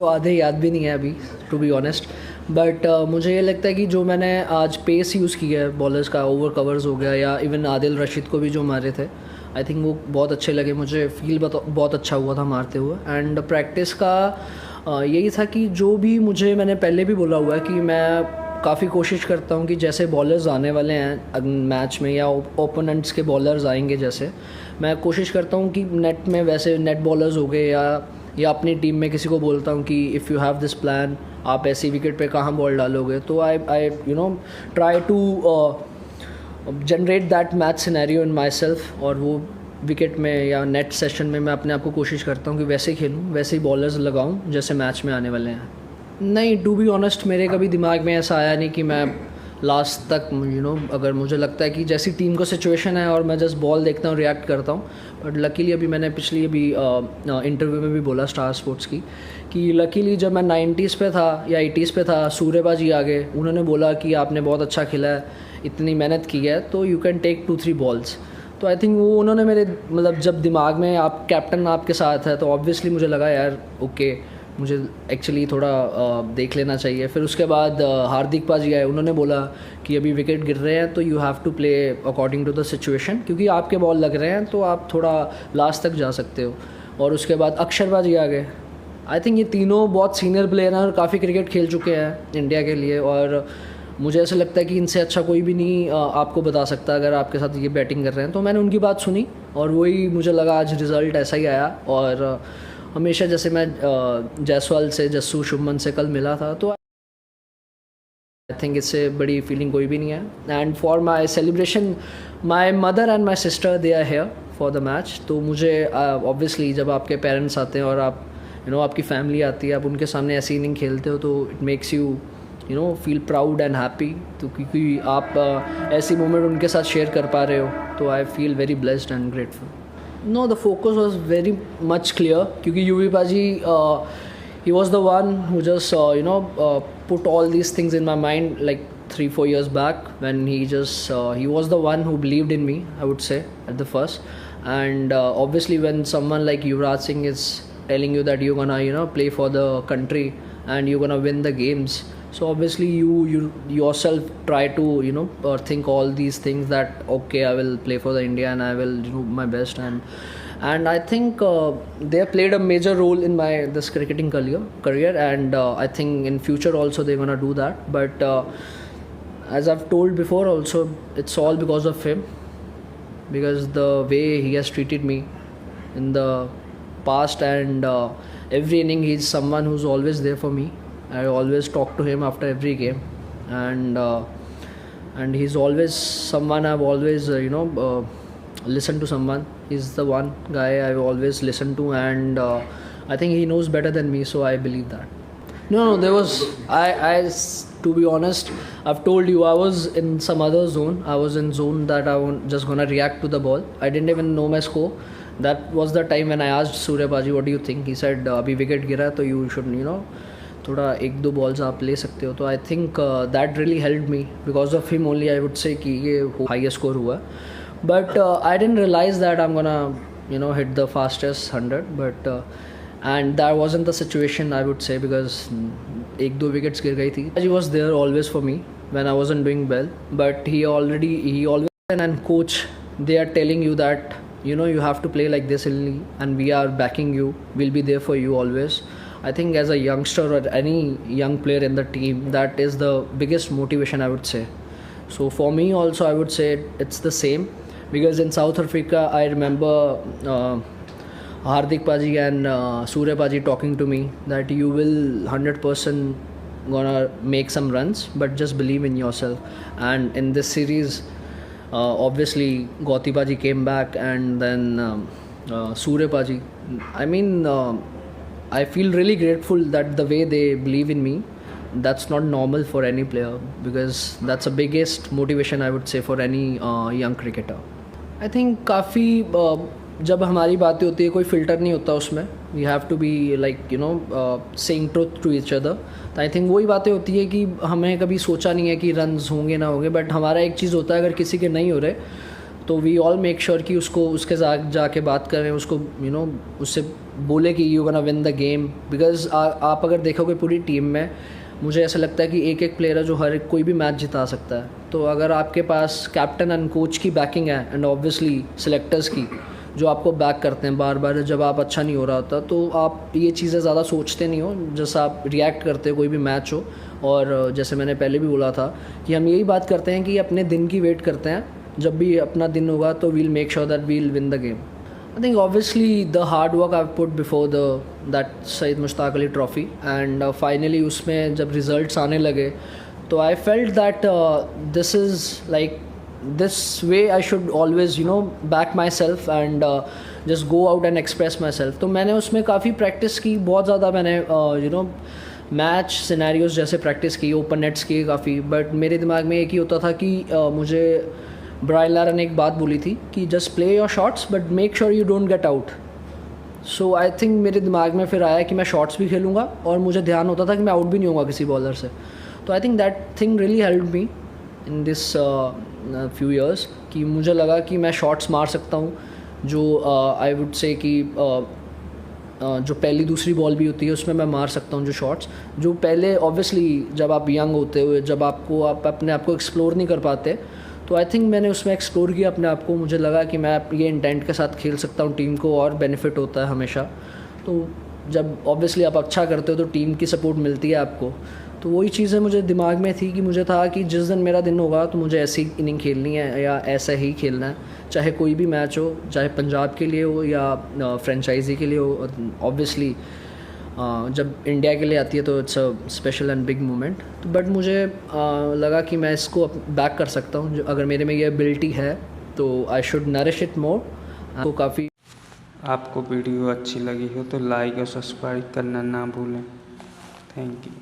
तो आधे याद भी नहीं है अभी, टू बी ऑनेस्ट। बट मुझे ये लगता है कि जो मैंने आज पेस यूज़ किया है बॉलर्स का, ओवर कवर्स हो गया या इवन आदिल रशीद को भी जो मारे थे, आई थिंक वो बहुत अच्छे लगे मुझे। फील बहुत अच्छा हुआ था मारते हुए। एंड प्रैक्टिस का यही था कि जो भी मुझे, मैंने पहले भी बोला हुआ है कि मैं काफ़ी कोशिश करता हूँ कि जैसे बॉलर्स आने वाले हैं मैच में या ओपोनेंट्स के बॉलर्स आएंगे, जैसे मैं कोशिश करता हूँ कि नेट में वैसे नेट बॉलर्स हो गए या अपनी टीम में किसी को बोलता हूँ कि if you have this plan, आप ऐसी विकेट पे कहाँ बॉल डालोगे, तो I try to generate that match scenario in myself. और वो विकेट में या नेट सेशन में मैं अपने आप को कोशिश करता हूँ कि वैसे ही खेलूँ, वैसे ही बॉलर्स लगाऊँ जैसे मैच में आने वाले हैं। नहीं, टू बी ऑनेस्ट मेरे कभी दिमाग में ऐसा आया नहीं कि मैं लास्ट तक अगर मुझे लगता है कि जैसी टीम को सिचुएशन है और मैं जस्ट बॉल देखता हूँ, रिएक्ट करता हूँ। बट लकीली अभी मैंने पिछली इंटरव्यू में भी बोला स्टार स्पोर्ट्स की कि लकीली जब मैं 90s पे था या 80s पे था, सूर्यबाजी आ गए, उन्होंने बोला कि आपने बहुत अच्छा खेला है, इतनी मेहनत की है, तो यू कैन टेक 2-3 बॉल्स। तो आई थिंक वो उन्होंने मेरे मतलब जब दिमाग में आप कैप्टन आपके साथ है तो ऑब्वियसली मुझे लगा यार ओके, मुझे एक्चुअली थोड़ा देख लेना चाहिए। फिर उसके बाद हार्दिक पाजी आए, उन्होंने बोला कि अभी विकेट गिर रहे हैं तो you have to play according to the situation, क्योंकि आपके बॉल लग रहे हैं तो आप थोड़ा लास्ट तक जा सकते हो। और उसके बाद अक्षर पाजी आ गए। आई थिंक ये तीनों बहुत सीनियर प्लेयर हैं और काफ़ी क्रिकेट खेल चुके हैं इंडिया के लिए, और मुझे ऐसा लगता है कि इनसे अच्छा कोई भी नहीं आपको बता सकता अगर आपके साथ ये बैटिंग कर रहे हैं। तो मैंने उनकी बात सुनी और वही मुझे लगा आज रिज़ल्ट ऐसा ही आया। और हमेशा जैसे मैं जायसवाल से, जस्सू, शुभमन से कल मिला था, तो आई थिंक इससे बड़ी फीलिंग कोई भी नहीं है। And for my celebration, my mother and my sister they are here for the match. तो मुझे ऑब्वियसली जब आपके पेरेंट्स आते हैं और आप आपकी फैमिली आती है, आप उनके सामने ऐसी इनिंग खेलते हो, तो it makes you feel proud and happy. तो क्योंकि आप ऐसी मोमेंट उनके साथ शेयर कर पा रहे हो, तो I feel very blessed and grateful. No, the focus was very much clear क्योंकि यूवी पाजी he was the one who just put all these things in my mind like 3-4 years back when he was the one who believed in me, I would say, at the first. And obviously when someone like Yuvraj Singh is telling you that you're gonna play for the country and you're gonna win the games, so obviously you yourself try to think all these things that okay, I will play for the India and I will do my best. And I think they have played a major role in my this cricketing career, and I think in future also they're gonna do that. But as I've told before also, it's all because of him, because the way he has treated me in the past, and every inning he's someone who's always there for me. I always talk to him after every game, and he's always someone I've always listened to someone. He's the one guy I've always listened to, and I think he knows better than me, so I believe that. No, there was to be honest, I've told you I was in some other zone. I was in zone that I was just gonna react to the ball. I didn't even know my score. That was the time when I asked Surya Baji, what do you think? He said, अभी wicket गिरा तो you should थोड़ा 1-2 balls आप ले सकते हो। तो I think that really help me, because of him only I would say कि ये हाईएस्ट स्कोर हुआ। But I didn't realize that I am gonna hit the fastest 100, but and that wasn't the situation, I would say, because 1-2 wickets गिर गई थी। He was there always for me when I wasn't doing well, but he always and coach, they are telling you that you have to play like this only, and we are backing you, we'll be there for you always. I think as a youngster or any young player in the team, that is the biggest motivation, I would say. So for me also, I would say it's the same, because in South Africa I remember Hardik Paji and Surya Paji talking to me that you will 100% gonna make some runs, but just believe in yourself. And in this series, obviously Gauti Paji came back, and then Surya Paji, I mean I feel really grateful that the way they believe in me, that's not normal for any player, because that's the biggest motivation, I would say, for any young cricketer. I think काफ़ी जब हमारी बातें होती है कोई filter नहीं होता उसमें, we have to be like saying truth to each other. तो आई थिंक वही बातें होती है कि हमें कभी सोचा नहीं है कि रन्स होंगे ना होंगे, बट हमारा एक चीज़ होता है, अगर किसी के नहीं हो रहे तो वी ऑल मेक श्योर कि उसको उसके जाके बात करें, उसको उससे बोले कि you gonna win the game. Because आप अगर देखोगे पूरी टीम में मुझे ऐसा लगता है कि एक एक प्लेयर है जो हर कोई भी मैच जिता सकता है। तो अगर आपके पास कैप्टन एंड कोच की बैकिंग है एंड ऑब्वियसली सिलेक्टर्स की जो आपको बैक करते हैं बार बार जब आप अच्छा नहीं हो रहा होता, तो आप ये चीज़ें ज़्यादा सोचते नहीं हो, जैसा आप रिएक्ट करते हो कोई भी मैच हो। और जैसे मैंने पहले भी बोला था कि हम यही बात करते हैं कि अपने दिन की वेट करते हैं, जब भी अपना दिन होगा तो we'll make sure that we'll win the game. I think obviously the hard work I've put before that Syed Mushtaq Ali trophy and finally उसमें जब results आने लगे तो I felt that this is like this way I should always back myself and just go out and express myself। तो मैंने उसमें काफ़ी practice की, बहुत ज़्यादा मैंने मैच सिनेरियोज जैसे प्रैक्टिस की, ओपन नेट्स किए काफ़ी। बट मेरे दिमाग में एक ही होता था कि मुझे ब्रायन लारा ने एक बात बोली थी कि just play your shots but make sure you don't get out. So I think मेरे दिमाग में फिर आया कि मैं शॉट्स भी खेलूँगा और मुझे ध्यान होता था कि मैं आउट भी नहीं होऊंगा किसी बॉलर से। तो I think that thing really help me in this few years कि मुझे लगा कि मैं शॉट्स मार सकता हूँ जो आई वुड से कि जो पहली दूसरी बॉल भी होती है उसमें मैं मार सकता हूँ जो शॉट्स जो पहले ऑब्वियसली जब आप यंग होते हुए जब आप अपने आप को एक्सप्लोर नहीं कर पाते। तो आई थिंक मैंने उसमें एक्सप्लोर किया अपने आप को, मुझे लगा कि मैं ये इंटेंट के साथ खेल सकता हूँ, टीम को और बेनिफिट होता है हमेशा। तो जब ऑब्वियसली आप अच्छा करते हो तो टीम की सपोर्ट मिलती है आपको। तो वही चीज़ें मुझे दिमाग में थी कि मुझे था कि जिस दिन मेरा दिन होगा तो मुझे ऐसी इनिंग खेलनी है या ऐसा ही खेलना है, चाहे कोई भी मैच हो, चाहे पंजाब के लिए हो या फ्रेंचाइजी के लिए हो। ऑब्वियसली जब इंडिया के लिए आती है तो it's a special and big moment. But मुझे लगा कि मैं इसको बैक कर सकता हूँ, अगर मेरे में ये एबिलिटी है तो I should nourish it more. तो काफ़ी आपको वीडियो अच्छी लगी हो तो लाइक और सब्सक्राइब करना ना भूलें। Thank you.